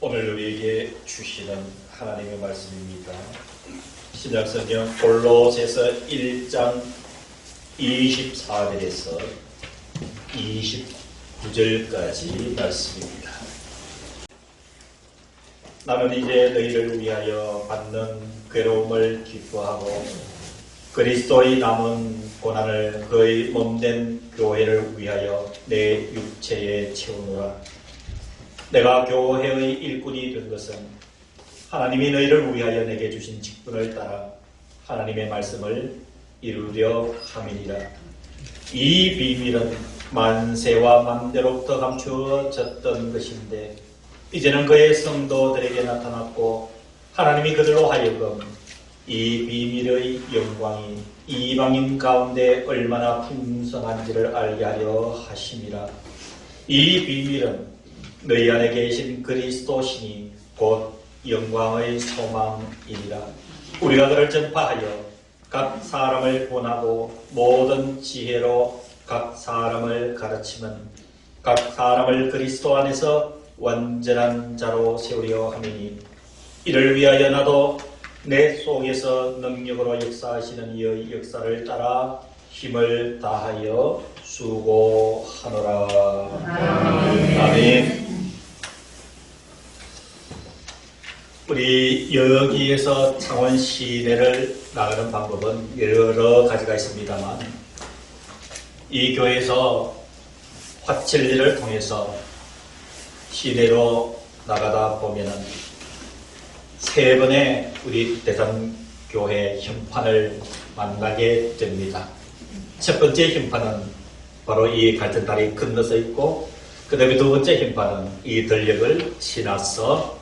오늘 우리에게 주시는 하나님의 말씀입니다. 신약성경 골로새서 1장 24절에서 29절까지 말씀입니다. 나는 이제 너희를 위하여 받는 괴로움을 기뻐하고 그리스도의 남은 고난을 그의 몸된 교회를 위하여 내 육체에 채우노라. 내가 교회의 일꾼이 된 것은 하나님이 너희를 위하여 내게 주신 직분을 따라 하나님의 말씀을 이루려 함이니라. 이 비밀은 만세와 만대로부터 감추어졌던 것인데 이제는 그의 성도들에게 나타났고 하나님이 그들로 하여금 이 비밀의 영광이 이방인 가운데 얼마나 풍성한지를 알게 하려 하심이라. 이 비밀은 너희 안에 계신 그리스도시니 곧 영광의 소망이니라. 우리가 그를 전파하여 각 사람을 권하고 모든 지혜로 각 사람을 가르치면 각 사람을 그리스도 안에서 완전한 자로 세우려 함이니 이를 위하여 나도 내 속에서 능력으로 역사하시는 이의 역사를 따라 힘을 다하여 수고하노라. 아멘. 우리 여기에서 창원 시내를 나가는 방법은 여러 가지가 있습니다만 이 교회에서 화칠리를 통해서 시내로 나가다 보면은 세 번의 우리 대산교회 현판을 만나게 됩니다. 첫 번째 현판은 바로 이 갈등다리 건너서 있고 그 다음에 두 번째 현판은 이 들녘을 지나서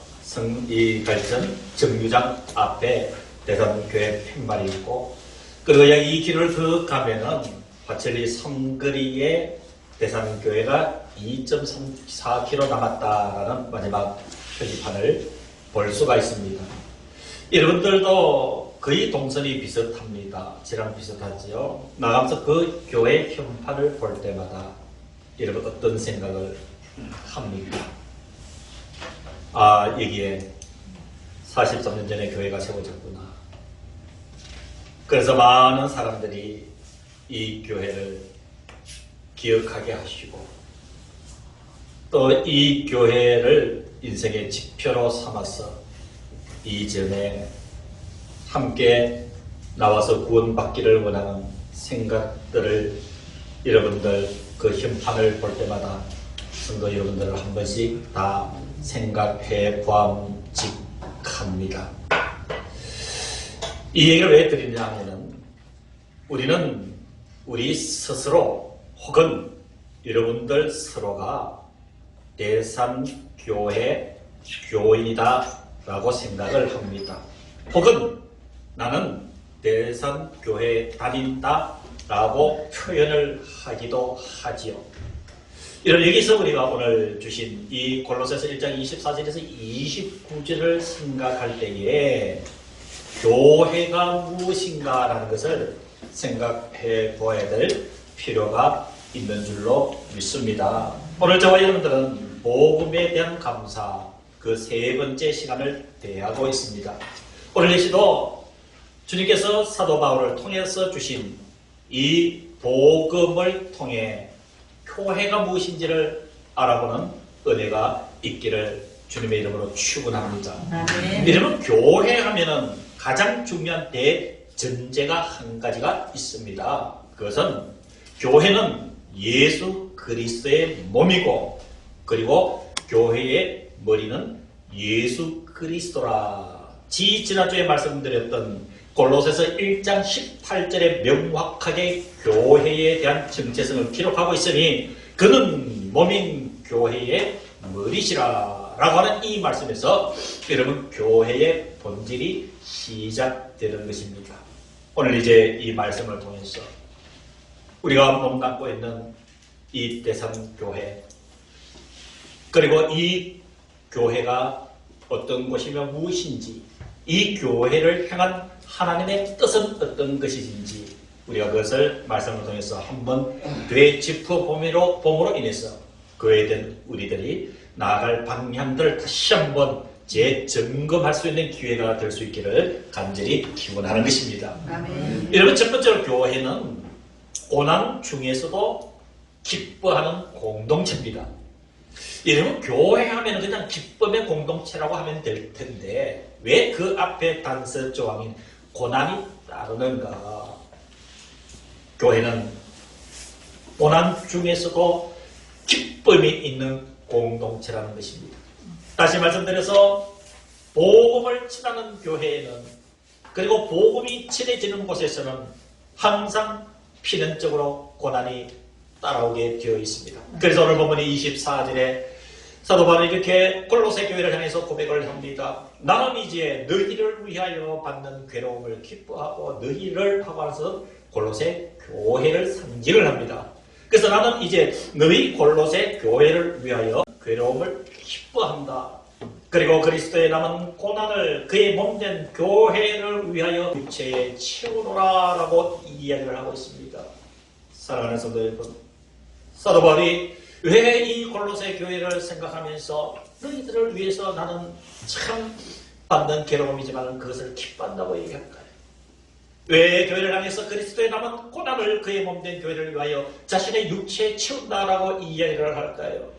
이 갈등 정류장 앞에 대산교회 팻말이 있고 그리고 이 길을 더 가면은 화천리 삼거리에 대산교회가 2.34km 남았다라는 마지막 표지판을 볼 수가 있습니다. 여러분들도 거의 동선이 비슷합니다. 저랑 비슷하지요. 나가면서 그 교회 현판을 볼 때마다 여러분 어떤 생각을 합니까? 여기에 43년 전에 교회가 세워졌구나. 그래서 많은 사람들이 이 교회를 기억하게 하시고 또 이 교회를 인생의 지표로 삼아서 이전에 함께 나와서 구원받기를 원하는 생각들을 여러분들 그 현판을 볼 때마다 성도 여러분들을 한 번씩 다 생각해 보암직합니다. 이 얘기를 왜 드리냐 하면은 우리는 우리 스스로 혹은 여러분들 서로가 대산교회 교인이다 라고 생각을 합니다. 혹은 나는 대산교회 다닌다 라고 표현을 하기도 하지요. 여기서 우리가 오늘 주신 이 골로새서 1장 24절에서 29절을 생각할 때에 교회가 무엇인가라는 것을 생각해 보아야 될 필요가 있는 줄로 믿습니다. 오늘 저와 여러분들은 복음에 대한 감사 그 세 번째 시간을 대하고 있습니다. 오늘 예시도 주님께서 사도 바울을 통해서 주신 이 복음을 통해 교회가 무엇인지를 알아보는 은혜가 있기를 주님의 이름으로 축원합니다. 여러분 교회 하면은 가장 중요한 대전제가 한 가지가 있습니다. 그것은 교회는 예수 그리스도의 몸이고 그리고 교회의 머리는 예수 그리스도라. 지난주에 말씀드렸던 골로새서 1장 18절에 명확하게 교회에 대한 정체성을 기록하고 있으니 그는 몸인 교회의 머리시라 라고 하는 이 말씀에서 여러분 교회의 본질이 시작되는 것입니다. 오늘 이제 이 말씀을 통해서 우리가 몸 갖고 있는 이 대산교회 그리고 이 교회가 어떤 곳이며 무엇인지 이 교회를 향한 하나님의 뜻은 어떤 것인지 우리가 그것을 말씀을 통해서 한번 되짚어봄으로 인해서 그에 대한 우리들이 나아갈 방향들을 다시 한번 재점검할 수 있는 기회가 될 수 있기를 간절히 기원하는 것입니다. 아멘. 여러분, 첫 번째로 교회는 고난 중에서도 기뻐하는 공동체입니다. 여러분, 교회 하면 그냥 기쁨의 공동체라고 하면 될 텐데 왜 그 앞에 단서 조항인 고난이 따르는가? 교회는 고난 중에서도 기쁨이 있는 공동체라는 것입니다. 다시 말씀드려서 복음을 전하는 교회에는, 그리고 복음이 전해지는 곳에서는 항상 필연적으로 고난이 따라오게 되어 있습니다. 그래서 오늘 본문 24절에 사도 바울이 이렇게 골로새 교회를 향해서 고백을 합니다. 나는 이제 너희를 위하여 받는 괴로움을 기뻐하고 너희를 하고 나서 골로새 교회를 상징을 합니다. 그래서 나는 이제 너희 골로새 교회를 위하여 괴로움을 기뻐한다. 그리고 그리스도의 남은 고난을 그의 몸된 교회를 위하여 육체에 채우노라 라고 이야기를 하고 있습니다. 사랑하는 성도 여러분, 사도 바울이 왜 이 골로새 교회를 생각하면서 너희들을 위해서 나는 참 받는 괴로움이지만 그것을 기뻐한다고 얘기할까요? 왜 교회를 향해서 그리스도의 남은 고난을 그의 몸된 교회를 위하여 자신의 육체에 채운다라고 이야기를 할까요?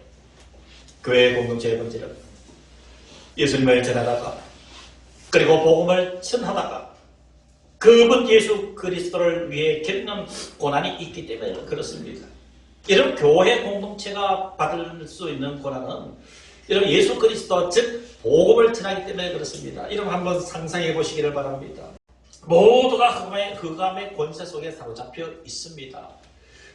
교회의 공동체의 본질은 예수님을 전하다가, 그리고 복음을 전하다가 그분 예수 그리스도를 위해 겪는 고난이 있기 때문에 그렇습니다. 이런 교회 공동체가 받을 수 있는 고난은 이런 예수 그리스도 즉 복음을 전하기 때문에 그렇습니다. 이런 한번 상상해 보시기를 바랍니다. 모두가 흑암의 권세 속에 사로잡혀 있습니다.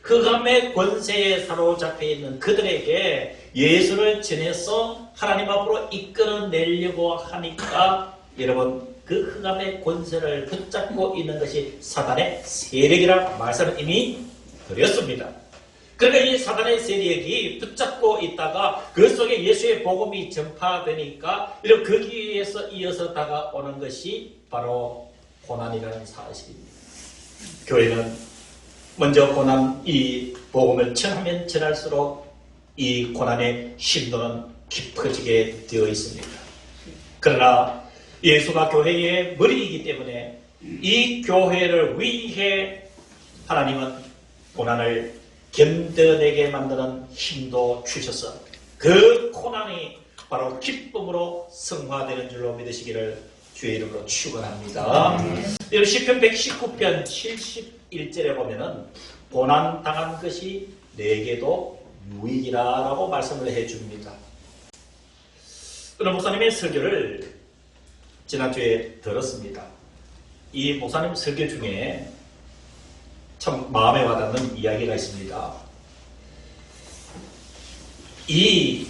흑암의 권세에 사로잡혀 있는 그들에게 예수를 전해서 하나님 앞으로 이끌어내려고 하니까 여러분, 그 흑암의 권세를 붙잡고 있는 것이 사단의 세력이라 말씀을 이미 드렸습니다. 그러니까 이 사단의 세력이 붙잡고 있다가 그 속에 예수의 복음이 전파되니까 이런 거기에서 이어서 다가오는 것이 바로 고난이라는 사실입니다. 교회는 먼저 고난, 이 복음을 전하면 전할수록 이 고난의 심도는 깊어지게 되어 있습니다. 그러나 예수가 교회의 머리이기 때문에 이 교회를 위해 하나님은 고난을 견뎌내게 만드는 힘도 주셔서 그 고난이 바로 기쁨으로 성화되는 줄로 믿으시기를 주의 이름으로 축원합니다. 시편 119편 71절에 보면은 고난 당한 것이 내게도 유익이라라고 말씀을 해줍니다. 오늘 목사님의 설교를 지난주에 들었습니다. 이 목사님 설교 중에 참 마음에 와닿는 이야기가 있습니다. 이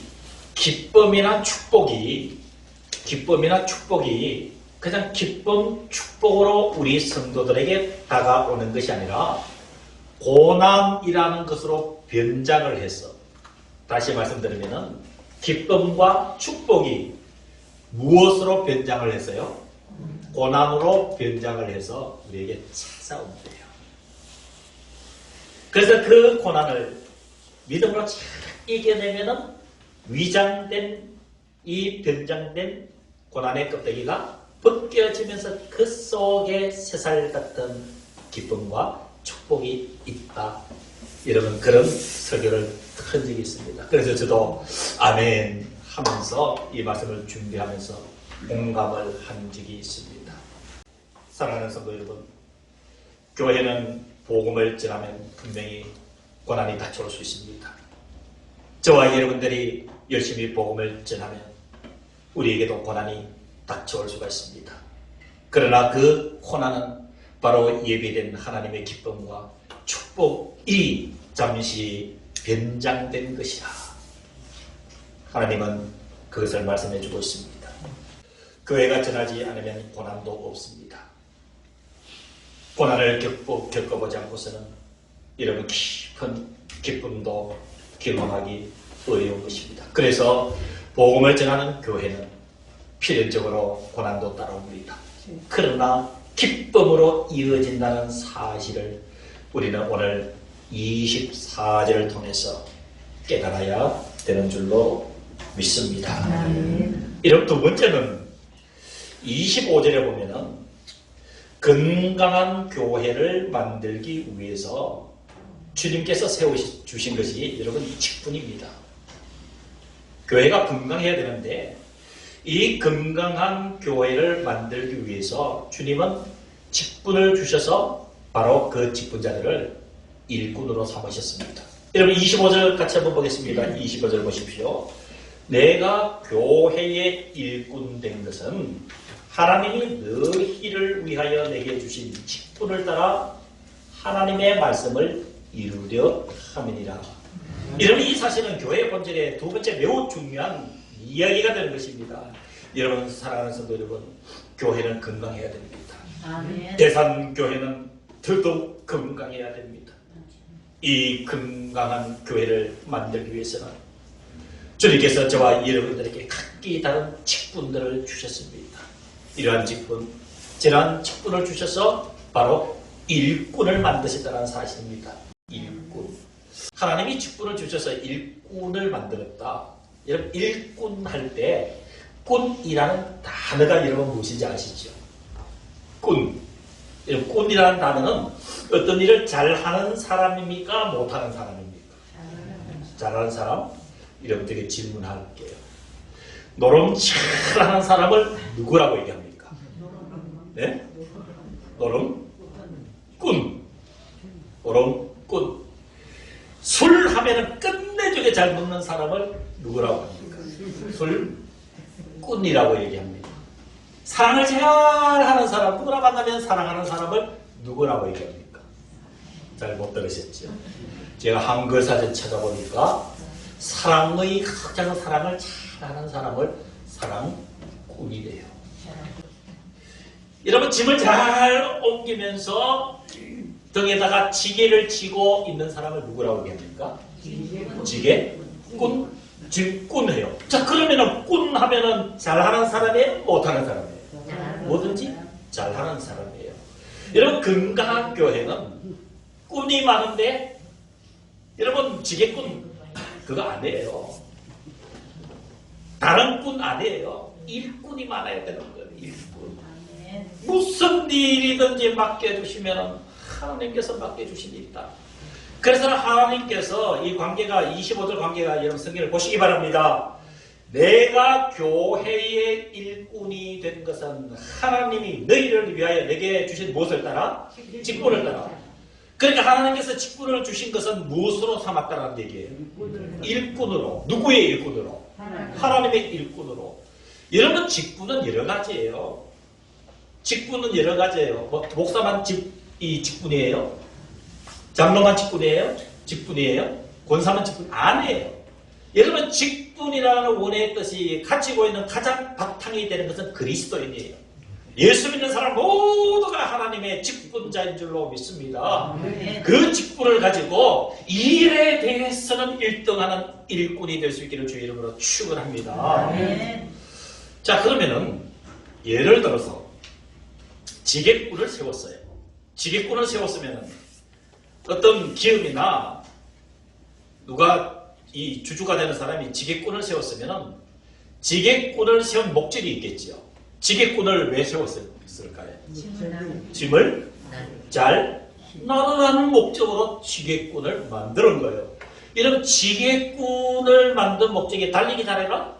기쁨이나 축복이 그냥 기쁨, 축복으로 우리 성도들에게 다가오는 것이 아니라 고난이라는 것으로 변장을 해서, 다시 말씀드리면 기쁨과 축복이 무엇으로 변장을 했어요? 고난으로 변장을 해서 우리에게 찾아온대요. 그래서 그 고난을 믿음으로 잘 이겨내면은 위장된 이 변장된 고난의 껍데기가 벗겨지면서 그 속에 새살 같은 기쁨과 축복이 있다. 여러분, 그런 설교를 한 적이 있습니다. 그래서 저도 아멘 하면서 이 말씀을 준비하면서 공감을 한 적이 있습니다. 사랑하는 성도 여러분, 교회는 복음을 전하면 분명히 고난이 닥쳐올 수 있습니다. 저와 여러분들이 열심히 복음을 전하면 우리에게도 고난이 닥쳐올 수가 있습니다. 그러나 그 고난은 바로 예비된 하나님의 기쁨과 축복이 잠시 변장된 것이라. 하나님은 그것을 말씀해 주고 있습니다. 교회가 전하지 않으면 고난도 없습니다. 고난을 겪어보지 않고서는 여러분 깊은 기쁨도 경험하기 어려운 것입니다. 그래서 복음을 전하는 교회는 필연적으로 고난도 따라옵니다. 그러나 기쁨으로 이어진다는 사실을 우리는 오늘 24절을 통해서 깨달아야 되는 줄로 믿습니다. 이런 두 번째는 25절에 보면은 건강한 교회를 만들기 위해서 주님께서 세워주신 것이 여러분 직분입니다. 교회가 건강해야 되는데 이 건강한 교회를 만들기 위해서 주님은 직분을 주셔서 바로 그 직분자들을 일꾼으로 삼으셨습니다. 여러분 25절 같이 한번 보겠습니다. 25절 보십시오. 내가 교회의 일꾼 된 것은 하나님이 너희를 위하여 내게 주신 직분을 따라 하나님의 말씀을 이루려 함이니라. 여러분 이 사실은 교회의 본질의 두 번째 매우 중요한 이야기가 되는 것입니다. 여러분 사랑하는 성도 여러분, 교회는 건강해야 됩니다. 대산교회는 더더욱 건강해야 됩니다. 이 건강한 교회를 만들기 위해서는 주님께서 저와 여러분들에게 각기 다른 직분들을 주셨습니다. 이러한 직분, 저러한 직분을 주셔서 바로 일꾼을 만드셨다는 사실입니다. 일꾼. 하나님이 직분을 주셔서 일꾼을 만들었다. 여러분 일꾼 할 때 꾼이라는 단어가 여러분 무엇인지 아시죠? 꾼. 꾼이라는 단어는 어떤 일을 잘하는 사람입니까? 못하는 사람입니까? 잘하는 사람? 여러분들에게 질문할게요. 노름 잘하는 사람을 누구라고 얘기합니까? 네? 노름? 꾼. 노름? 꾼. 술 하면은 끝내주게 잘 먹는 사람을 누구라고 합니까? 술? 꾼이라고 얘기합니다. 사랑을 잘하는 사람, 누구나 만나면 사랑하는 사람을 누구라고 얘기합니까? 잘 못 들으셨죠? 제가 한글 사전 찾아보니까 사랑의 가장 사랑을 잘하는 사람을 사랑꾼이래요. 여러분 짐을 잘 옮기면서 등에다가 지게를 지고 있는 사람을 누구라고 얘기합니까? 지게꾼? 꾼해요. 자 그러면은 꾼 하면은 잘하는 사람이에요? 못하는 사람이에요? 뭐든지 잘하는 사람이에요. 여러분 건강한 교회는 꾼이 많은데 여러분 지게꾼 그거 아니에요. 다른 꾼 아니에요. 일꾼이 많아야 되는 거예요. 일꾼. 무슨 일이든지 맡겨주시면 하나님께서 맡겨주신 일이 있다. 그래서 하나님께서 이 관계가 25절 관계가 여러분 성경을 보시기 바랍니다. 내가 교회의 일꾼이 된 것은 하나님이 너희를 위하여 내게 주신 무엇을 따라? 직분을 따라. 그러니까 하나님께서 직분을 주신 것은 무엇으로 삼았다는 얘기예요? 일꾼으로. 누구의 일꾼으로? 하나님의 일꾼으로. 여러분 직분은 여러 가지예요. 직분은 여러 가지예요. 목사만 이 직분이에요? 장로만 직분이에요? 직분이에요? 권사만 직분? 아니에요. 여러분 직분이라는 원의 뜻이 가지고 있는 가장 바탕이 되는 것은 그리스도인이에요. 예수 믿는 사람 모두가 하나님의 직분자인 줄로 믿습니다. 그 직분을 가지고 일에 대해서는 1등하는 일꾼이 될 수 있기를 주의 이름으로 축원합니다. 자 그러면은 예를 들어서 지게꾼을 세웠어요. 지게꾼을 세웠으면 어떤 기업이나 누가 이 주주가 되는 사람이 지게꾼을 세웠으면 지게꾼을 세운 목적이 있겠죠. 지게꾼을 왜 세웠을까요? 짐을 잘 나누라는 목적으로 지게꾼을 만드는 거예요. 이런 지게꾼을 만든 목적이 달리기 잘해라?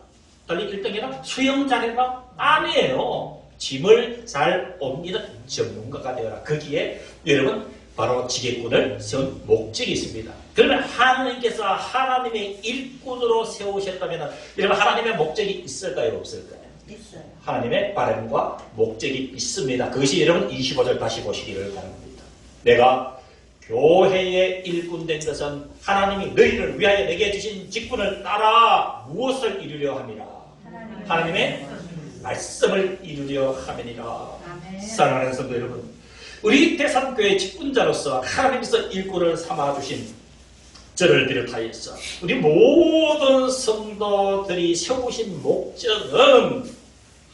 달리기 1등이라? 수영 잘해라? 아니에요. 짐을 잘 옮기는 전문가가 되어라. 거기에 여러분 바로 지게꾼을 세운 목적이 있습니다. 그러면 하나님께서 하나님의 일꾼으로 세우셨다면 여러분 하나님의 목적이 있을까요? 없을까요? 있어요. 하나님의 바람과 목적이 있습니다. 그것이 여러분 25절 다시 보시기를 바랍니다. 내가 교회의 일꾼 된 것은 하나님이 너희를 위하여 내게 주신 직분을 따라 무엇을 이루려 함이라. 하나님의 말씀을 이루려 함이니라. 사랑하는 성도 여러분, 우리 대산교회 직분자로서 하나님께서 일꾼을 삼아주신 저를 비롯하여서 우리 모든 성도들이 세우신 목적은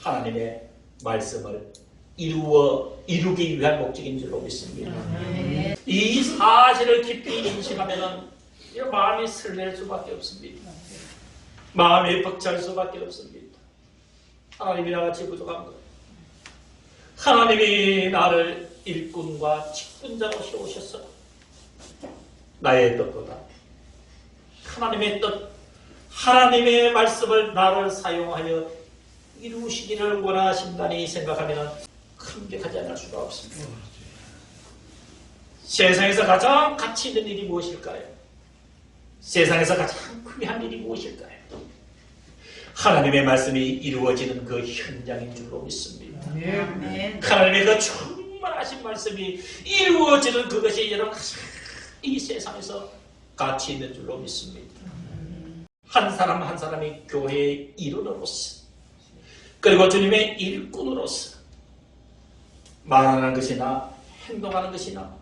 하나님의 말씀을 이루기 위한 목적인 줄로 믿습니다. 이 사실을 깊이 인식하면 마음이 설렐 수밖에 없습니다. 마음이 벅찰 수밖에 없습니다. 하나님이 나같이 부족한 것. 하나님이 나를 일꾼과 직분자로 세우셨어. 나의 뜻보다 하나님의 뜻, 하나님의 말씀을 나를 사용하여 이루시기를 원하신다니 생각하면 감격하지 않을 수가 없습니다. 세상에서 가장 가치 있는 일이 무엇일까요? 세상에서 가장 귀한 일이 무엇일까요? 하나님의 말씀이 이루어지는 그 현장인 줄로 믿습니다. 하나님의 그 충만하신 말씀이 이루어지는 그것이 여러분 이 세상에서 가치 있는 줄로 믿습니다. 한 사람 한 사람이 교회의 일원으로서 그리고 주님의 일꾼으로서 말하는 것이나 행동하는 것이나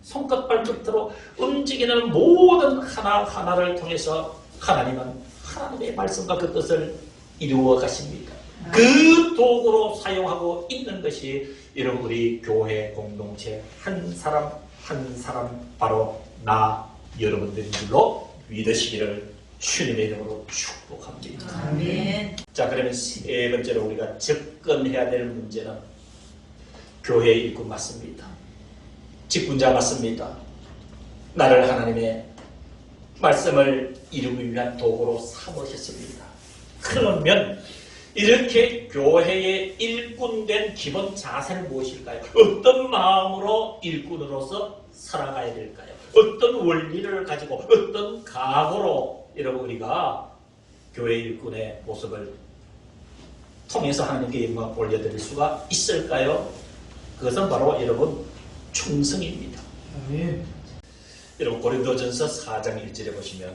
손끝 발끝으로 움직이는 모든 하나하나를 통해서 하나님은 하나님의 말씀과 그 뜻을 이루어 가십니다. 그 도구로 사용하고 있는 것이 여러분 우리 교회 공동체 한 사람 한 사람 바로 나 여러분들인 줄로 믿으시기를 주님의 이름으로 축복합니다. 아멘. 자, 그러면 세 번째로 우리가 접근해야 될 문제는 교회 일꾼 맞습니다. 직분자 맞습니다. 나를 하나님의 말씀을 이루기 위한 도구로 삼으셨습니다. 그러면 이렇게 교회의 일꾼된 기본 자세는 무엇일까요? 어떤 마음으로 일꾼으로서 살아가야 될까요? 어떤 원리를 가지고 어떤 각오로 여러분 우리가 교회 일꾼의 모습을 통해서 하나님께 영광 올려드릴 수가 있을까요? 그것은 바로 여러분 충성입니다. 아멘. 여러분 고린도전서 4장 1절에 보시면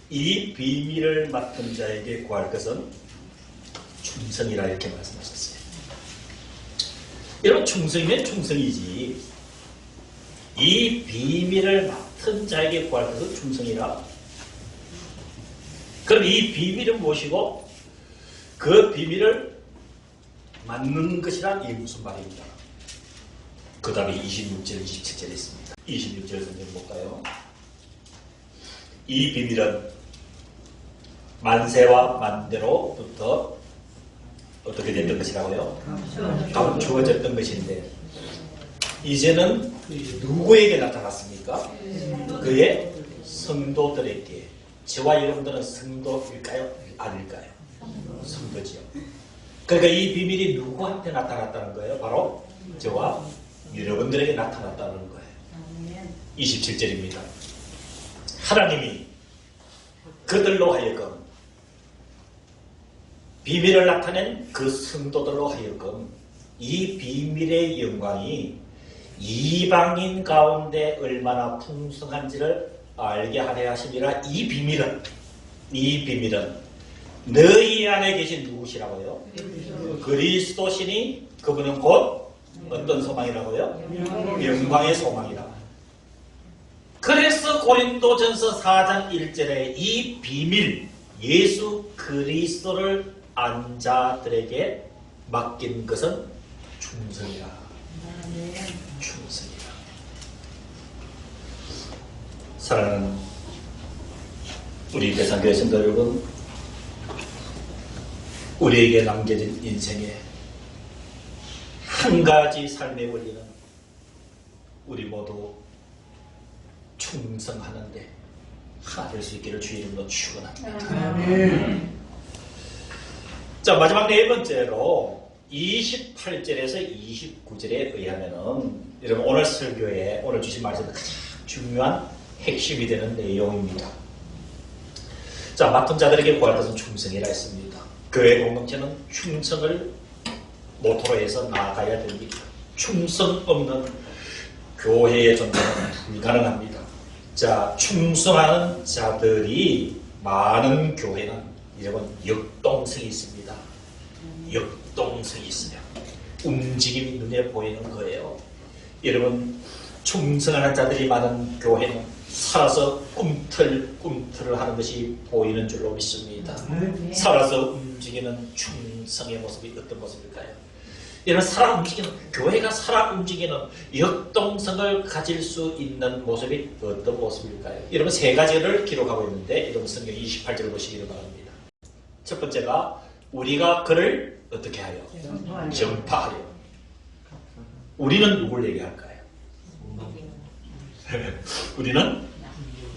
이 비밀을 맡은 자에게 구할 것은 충성이라 이렇게 말씀하셨어요. 여러분 충성이면 충성이지 이 비밀을 맡은 자에게 구할 것은 충성이라. 그럼 이 비밀은 무엇이고 그 비밀을 맡는 것이란 이게 무슨 말입니까? 그 다음에 26절, 27절에 있습니다. 26절 성경 볼까요? 이 비밀은 만세와 만대로부터 어떻게 됐던 것이라고요? 감추어졌던 것인데 이제는 누구에게 나타났습니까? 그의 성도들에게. 저와 여러분들은 성도일까요? 아닐까요? 성도지요. 그러니까 이 비밀이 누구한테 나타났다는 거예요? 바로 저와 여러분들에게 나타났다는 거예요. 27절입니다. 하나님이 그들로 하여금 비밀을 나타낸 그 성도들로 하여금 이 비밀의 영광이 이방인 가운데 얼마나 풍성한지를 알게 하려 하심이라. 이 비밀은 너희 안에 계신 누구시라고요? 그리스도시니 그분은 곧 어떤 소망이라고요? 영광의 소망이라. 그래서 고린도전서 4장 1절에 이 비밀 예수 그리스도를 안 자들에게 맡긴 것은 충성이라. 충성이라. 사랑하는 우리 대상교회 성도 여러분, 우리에게 남겨진 인생에 한 가지 삶의 원리는 우리 모두 충성하는데 하나 될 수 있기를 주의 이름으로 축원합니다. 자, 마지막 네 번째로 28절에서 29절에 의하면은 여러분 오늘 설교에 오늘 주신 말씀은 가장 중요한 핵심이 되는 내용입니다. 자, 맡은 자들에게 구할 것은 충성이라 했습니다. 교회 공동체는 충성을 모토로 해서 나아가야 됩니다. 충성 없는 교회의 존재는 불가능합니다. 자, 충성하는 자들이 많은 교회는 여러분 역동성이 있습니다. 역동성이 있어요. 움직임이 눈에 보이는 거예요. 여러분 충성하는 자들이 많은 교회는 살아서 꿈틀꿈틀을 하는 것이 보이는 줄로 믿습니다. 살아서 움직이는 충성의 모습이 어떤 모습일까요? 이런 살아 움직이는, 교회가 살아 움직이는 역동성을 가질 수 있는 모습이 어떤 모습일까요? 여러분 세 가지를 기록하고 있는데 여러분 성경 28절을 보시기를 바랍니다. 첫 번째가 우리가 그를 어떻게 하여? 전파하여. 우리는 누굴 얘기할까요? 우리는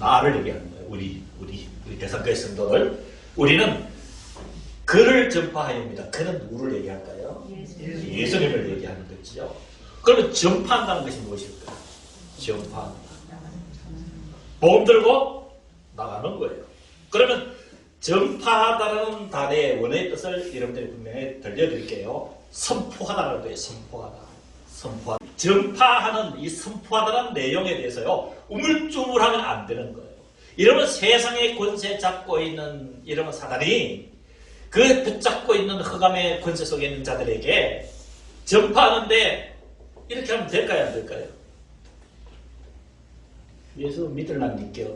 나를 얘기하는 거예요. 우리 대상교회 성도들. 우리는 그를 전파하여입니다. 그는 누구를 얘기할까요? 예수님을 얘기하는 거죠. 그러면 전파한다는 것이 무엇일까요? 전파한다. 복음 들고 나가는 거예요. 그러면 전파하다는 단어의 원어의 뜻을 여러분들이 분명히 들려드릴게요. 선포하다는 거예요. 선포하다. 선포하다. 전파하는 이 선포하다는 내용에 대해서요, 우물쭈물하면 안 되는 거예요. 이러면 세상의 권세 잡고 있는 이러면 사단이 그 붙잡고 있는 흑암의 권세 속에 있는 자들에게 전파하는데 이렇게 하면 될까요? 안 될까요? 예수 믿을라니까.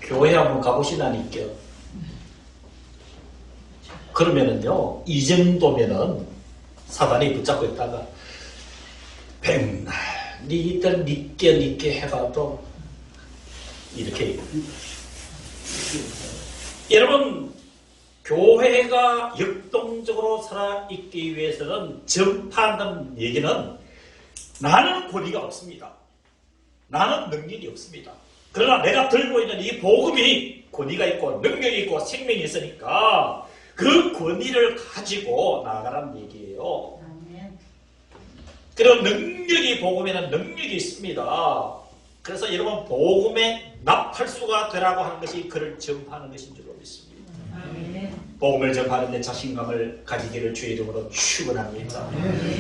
교회 한번 가보시라니까. 그러면은요, 이 정도면은 사단이 붙잡고 있다가 백날 니들 니께 해봐도 이렇게. 여러분, 교회가 역동적으로 살아있기 위해서는 전파한다는 얘기는 나는 권위가 없습니다. 나는 능력이 없습니다. 그러나 내가 들고 있는 이 복음이 권위가 있고 능력이 있고 생명이 있으니까 그 권위를 가지고 나아가라는 얘기예요. 그런 능력이, 복음에는 능력이 있습니다. 그래서 여러분 복음에 납할수가 되라고 하는 것이 그를 전파하는 것인 줄로 믿습니다. 복음을 전파하는 데 자신감을 가지기를 주의 이름으로 축원합니다.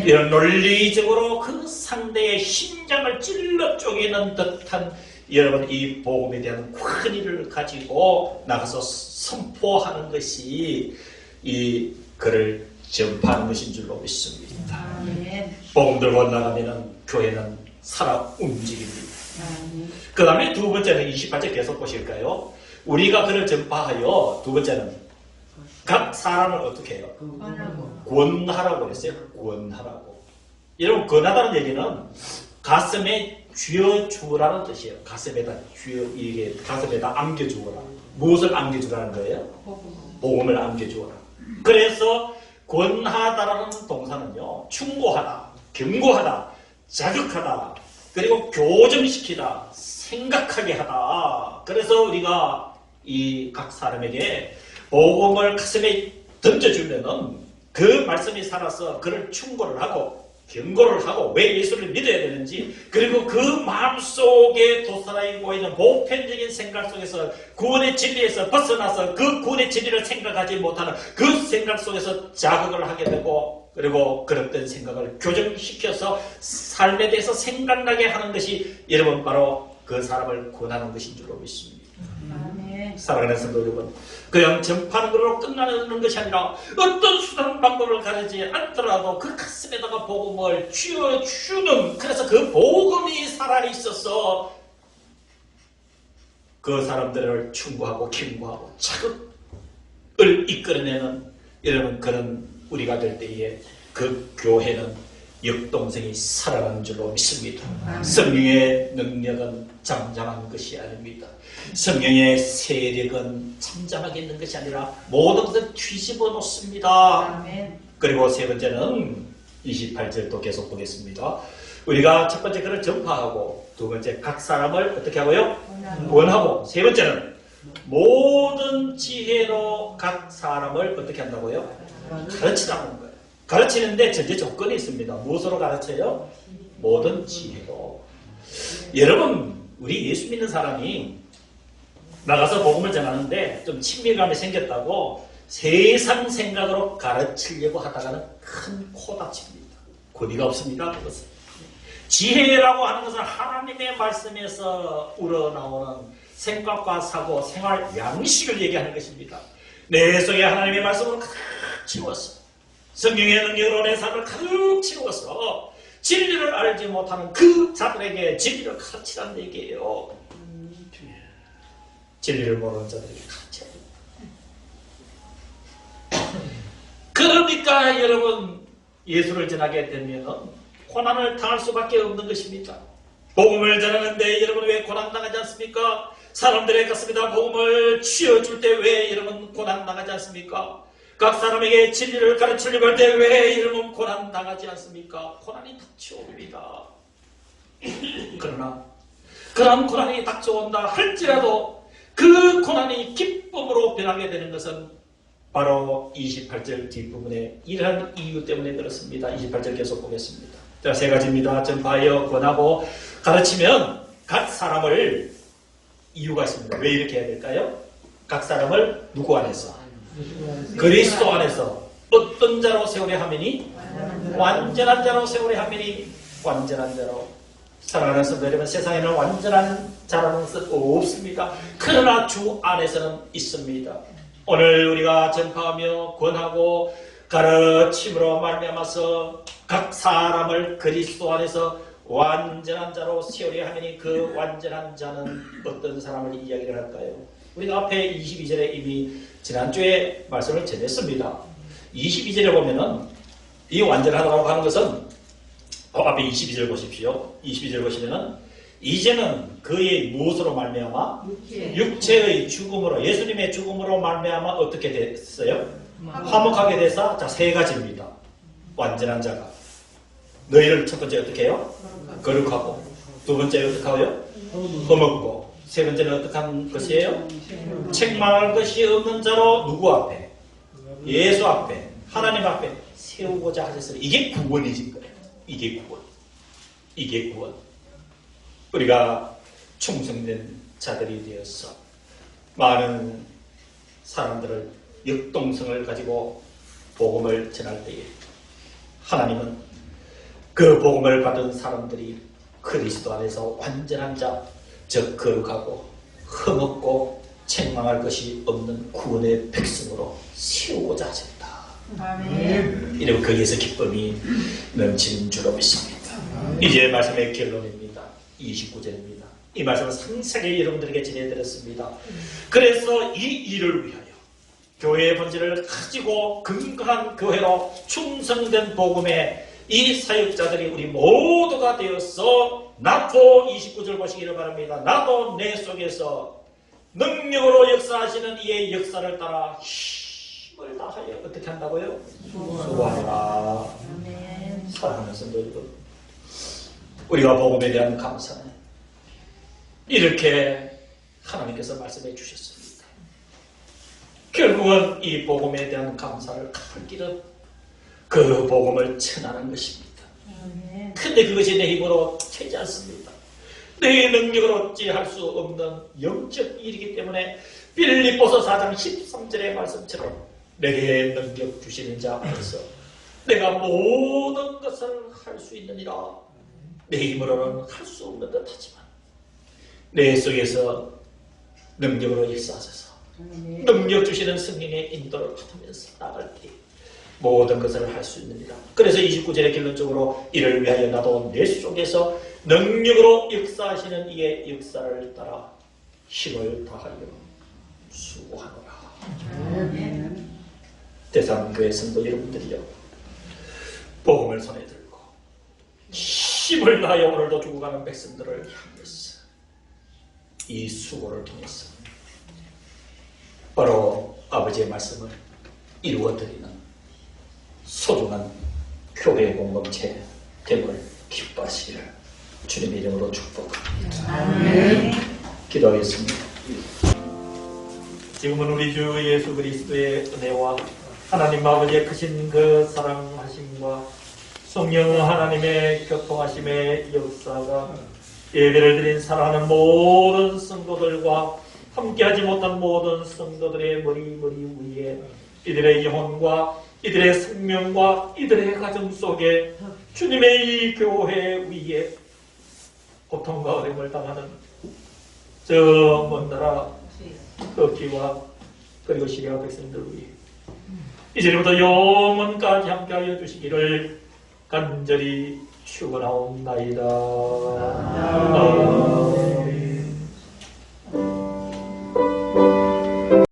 이런 논리적으로 그 상대의 심장을 찔러 쪼개는 듯한 여러분 이 복음에 대한 권위를 가지고 나가서 선포하는 것이 이 그를 전파하는 것인 줄로 믿습니다. 복음 들고 나가면 교회는 살아 움직입니다. 그 다음에 두 번째는 28절 계속 보실까요? 우리가 그를 전파하여, 두 번째는 각 사람을 어떻게 해요? 권하라고 했어요. 권하라고. 여러분, 권하다는 얘기는 가슴에 쥐어주라는 뜻이에요. 가슴에다 이게 가슴에다 안겨주어라. 무엇을 안겨주라는 거예요? 복음을 안겨주어라. 그래서 권하다라는 동사는요, 충고하다, 경고하다, 자극하다, 그리고 교정시키다, 생각하게 하다. 그래서 우리가 이 각 사람에게 복음을 가슴에 던져주면은 그 말씀이 살아서 그를 충고를 하고 경고를 하고 왜 예수를 믿어야 되는지, 그리고 그 마음속에 도사리고 있는 보편적인 생각 속에서 구원의 진리에서 벗어나서 그 구원의 진리를 생각하지 못하는 그 생각 속에서 자극을 하게 되고, 그리고 그릇된 생각을 교정시켜서 삶에 대해서 생각나게 하는 것이 여러분 바로 그 사람을 권하는 것인 줄로 믿습니다. 사랑하는 성도 여러분, 그냥 전파하는 것으로 끝나는 것이 아니라 어떤 수단 방법을 가리지 않더라도 그 가슴에다가 복음을 쥐어주는, 그래서 그 복음이 살아있어서 그 사람들을 충고하고 경고하고 자극을 이끌어내는 여러분 그런 우리가 될 때에 그 교회는 역동성이 살아가는 줄로 믿습니다. 성령의 능력은 잠잠한 것이 아닙니다. 성령의 세력은 잠잠하게 있는 것이 아니라 모든 것을 뒤집어 놓습니다. 그리고 세 번째는 28절 또 계속 보겠습니다. 우리가 첫 번째 그를 전파하고, 두 번째 각 사람을 어떻게 하고요? 권하고, 세 번째는 모든 지혜로 각 사람을 어떻게 한다고요? 가르치라는 거예요. 가르치는데 전제 조건이 있습니다. 무엇으로 가르쳐요? 모든 지혜로. 여러분, 우리 예수 믿는 사람이 나가서 복음을 전하는데 좀 친밀감이 생겼다고 세상 생각으로 가르치려고 하다가는 큰 코다칩니다. 권위가 없습니다. 그것은. 지혜라고 하는 것은 하나님의 말씀에서 우러나오는 생각과 사고, 생활 양식을 얘기하는 것입니다. 내 속에 하나님의 말씀으로 가득 채워서, 성령의 능력으로 내 삶을 가득 채워서 진리를 알지 못하는 그 자들에게 진리를 가르치라는 얘기예요. 진리를 모르는 자들에게 가르쳐야 됩니다. 그러니 그러니까 여러분 예수를 전하게 되면 고난을 당할 수밖에 없는 것입니다. 복음을 전하는데 여러분 왜 고난 당하지 않습니까? 사람들의 가슴에다 복음을 쥐어줄 때 왜 여러분 고난 당하지 않습니까? 각 사람에게 진리를 가르치려고 할 때 왜 여러분 고난 당하지 않습니까? 고난이 닥쳐옵니다. 그러나 그런 고난이 닥쳐온다 할지라도 그 고난이 기쁨으로 변하게 되는 것은 바로 28절 뒷부분에 이러한 이유 때문에 그렇습니다. 28절 계속 보겠습니다. 자, 세 가지입니다. 전파하여 권하고 가르치면 각 사람을 이유가 있습니다. 왜 이렇게 해야 될까요? 각 사람을 누구 안에서? 그리스도 안에서 어떤 자로 세우려 하매니? 완전한 자로 세우려 하매니 완전한 자로. 사랑하는 성도 여러분, 세상에는 완전한 자라는 것은 없습니다. 그러나 주 안에서는 있습니다. 오늘 우리가 전파하며 권하고 가르침으로 말미암아서 각 사람을 그리스도 안에서 완전한 자로 세우려 하매니 그 완전한 자는 어떤 사람을 이야기를 할까요? 우리가 앞에 22절에 이미 지난주에 말씀을 전했습니다. 22절에 보면은 이 완전하다고 하는 것은 앞에 22절 보십시오. 22절 보시면은 이제는 그의 무엇으로 말미암아? 육체의 죽음으로, 예수님의 죽음으로 말미암아 어떻게 됐어요? 화목하게 돼서 자, 세 가지입니다. 완전한 자가 너희를 첫 번째 어떻게 해요? 거룩하고, 두 번째 어떻게 하고요? 허먹고, 세 번째는 어떻게 한 것이에요? 책망할 것이 없는 자로 누구 앞에? 예수 앞에, 하나님 앞에 세우고자 하셨어요. 이게 구원이지 거예요. 이게 구원. 이게 구원. 우리가 충성된 자들이 되어서 많은 사람들을 역동성을 가지고 복음을 전할 때에 하나님은 그 복음을 받은 사람들이 그리스도 안에서 완전한 자, 즉 거룩하고 흠없고 책망할 것이 없는 구원의 백성으로 세우고자 하셨다. 아멘. 이러면 거기에서 기쁨이 넘치는 줄로 믿습니다. 이제 말씀의 결론입니다. 29절입니다. 이 말씀을 상세하게 여러분들에게 전해드렸습니다. 그래서 이 일을 위하여 교회의 본질을 가지고 근거한 교회로 충성된 복음에 이 사역자들이 우리 모두가 되어서 나도 29절 보시기를 바랍니다. 나도 내 속에서 능력으로 역사하시는 이의 역사를 따라 힘을 다하여 어떻게 한다고요? 수고하라. 사랑하는 성도 여러분, 우리가 복음에 대한 감사는 이렇게 하나님께서 말씀해 주셨습니다. 결국은 이 복음에 대한 감사를 갚을 길은 그 복음을 전하는 것입니다. 근데 그것이 내 힘으로 되지 않습니다. 내 능력으로 어찌할 수 없는 영적 일이기 때문에 빌립보서 4장 13절의 말씀처럼 내게 능력 주시는 자 앞에서 내가 모든 것을 할 수 있느니라. 내 힘으로는 할 수 없는 듯 하지만 내 속에서 능력으로 역사하셔서 능력 주시는 성령의 인도를 받으면서 나갈 때 모든 것을 할 수 있느니라. 그래서 29절의 결론적으로 이를 위하여 나도 내 속에서 능력으로 역사하시는 이의 역사를 따라 힘을 다하여 수고하노라. 대상교회 성도 여러분들이요, 복음을 손에 들고 힘을 다하여 오늘도 죽어가는 백성들을 향해서 이 수고를 통해서 바로 아버지의 말씀을 이루어드리는 소중한 교회 공동체 됨을 기뻐하시기를 주님의 이름으로 축복합니다. 기도하겠습니다. 지금은 우리 주 예수 그리스도의 은혜와 하나님 아버지의 크신 그 사랑하심과 성령 하나님의 교통하심의 역사가 예배를 드린 사랑하는 모든 성도들과 함께하지 못한 모든 성도들의 머리 위에 이들의 영혼과 이들의 생명과 이들의 가정 속에 주님의 이 교회 위에 고통과 어려움을 당하는 저 먼 나라 터키와 그리고 시리아 백성들 위해 이제부터 영원까지 함께하여 주시기를 간절히 축원하옵나이다.